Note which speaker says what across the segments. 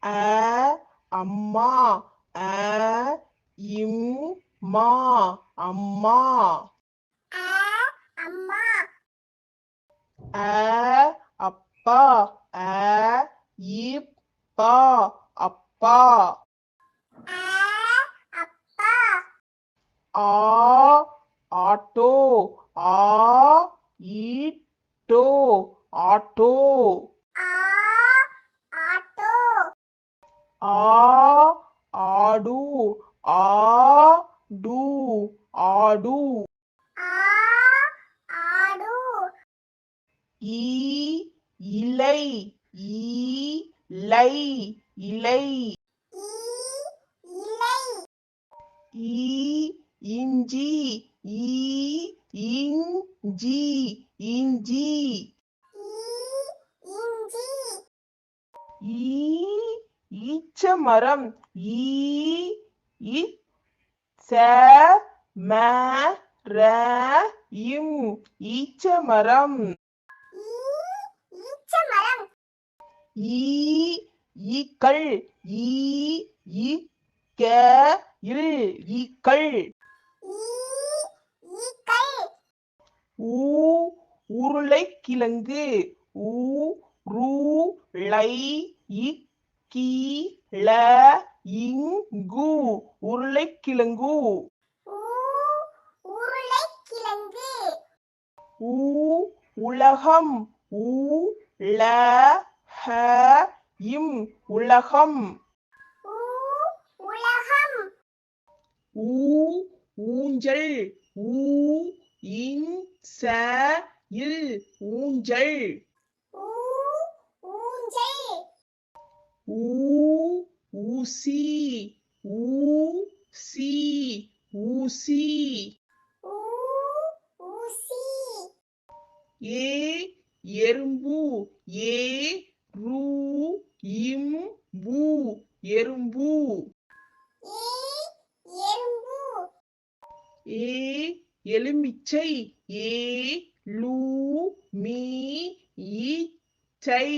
Speaker 1: அ அம்மா அ இம்மா அம்மா
Speaker 2: அம்மா
Speaker 1: அ அப்பா அ இப்பா அப்பா
Speaker 2: அப்பா
Speaker 1: ஆ ஆட்டோ ஆ ஈட்டோ ஆட்டோ
Speaker 2: ஆ ஆட்டோ
Speaker 1: ஆ ஆடு ஆடு ஆடு
Speaker 2: ஆ ஆடு
Speaker 1: ஈ இலை ஈலை இலை
Speaker 2: ஈ இலை
Speaker 1: ஈ இஞ்சி ஈ இஞ்சி இஞ்சி
Speaker 2: ஈ இஞ்சி
Speaker 1: ஈ ஈச்ச மரம் ஈ இச்ச ம ர இம் ஈச்ச மரம்
Speaker 2: ஈச்ச மரம்
Speaker 1: ஈ ஈக்கள் ஈ இக்க இல் ஈக்கள்
Speaker 2: ஈக்கள்
Speaker 1: ஊ உருளைக்கிழங்கு ஊ ரூ ளை இக்கி ள இங்கு உருளைக்கிழங்கு
Speaker 2: உருளைக்கிழங்கு
Speaker 1: ஊ உலகம் ஊ ல ஹ இம் உலகம்
Speaker 2: உலகம்
Speaker 1: ஊ ஊஞ்சல் ஊ இன்ச இல் ஊஞ்சல்
Speaker 2: ஊஞ்சல்
Speaker 1: ஊ ஊசி ஊ சி ஊசி
Speaker 2: ஊசி
Speaker 1: ஏ எறும்பு ஏ ரூ இம் பூ எறும்பு
Speaker 2: எறும்பு
Speaker 1: ஏ எலுமிச்சை ஏ லூ மீ ஈச்சை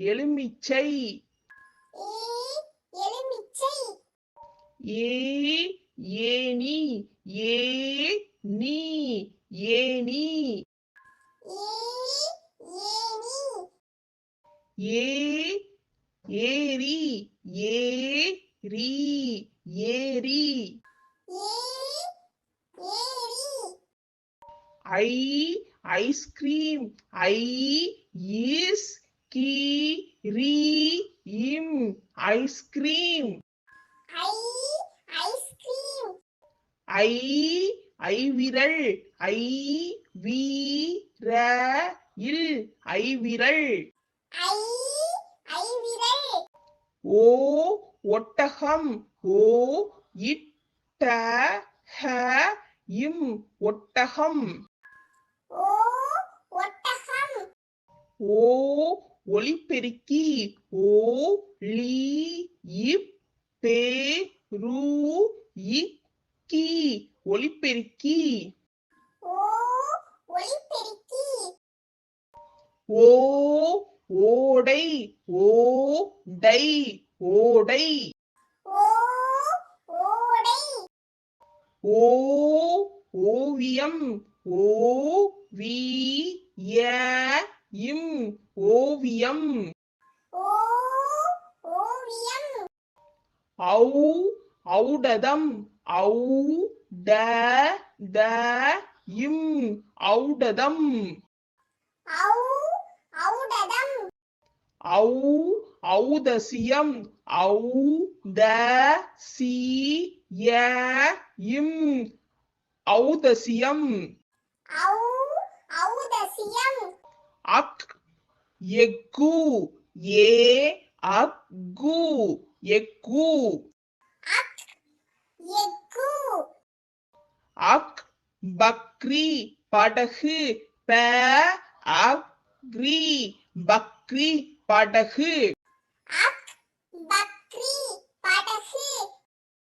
Speaker 1: எலுமிச்சை
Speaker 2: எலுமிச்சை
Speaker 1: ஏ ஏனி ஏ நீ ஏனி ஏ ஏரி ஏ ரீ ஏரி ஐ ஐஸ்கிரீம் ஐ இஸ் கீ ரீ இம் ஐஸ்கிரீம்
Speaker 2: ஐஸ்கிரீம்
Speaker 1: ஐ ஐவிரல் ஐ வீர இல் ஐவிரல்
Speaker 2: ஐவிரல்
Speaker 1: ஓ ஒட்டகம் ஓ இட்ட ஹ இம் ஒட்டகம்
Speaker 2: ஓ ஒட்டகம்
Speaker 1: ஓ ஒலிபெருக்கி ஓ லீ இப் பே ரூ இக்கி ஒலிபெருக்கி
Speaker 2: ஓ ஒலிபெருக்கி
Speaker 1: ஓ ஓடை ஓ டை ஓடை
Speaker 2: ஓ ஓடை
Speaker 1: ஓ ஓவியம் ஓ வி ய இம் ஓவியம்
Speaker 2: ஓ ஓவியம்
Speaker 1: ஔ ஔடதம் ஔ ட த இம் ஔடதம்
Speaker 2: ஔ ஔடதம்
Speaker 1: ஔ ஔதசியம் ஔ த சி ய இம் ஔதசியம்
Speaker 2: ஔ ஔதசியம்
Speaker 1: அக் எக்கு ஏ அக்கு எக்கு
Speaker 2: அக் எக்கு
Speaker 1: அக் பக்ரி படகு ப அக்ரி பக்ரி படகு
Speaker 2: அக்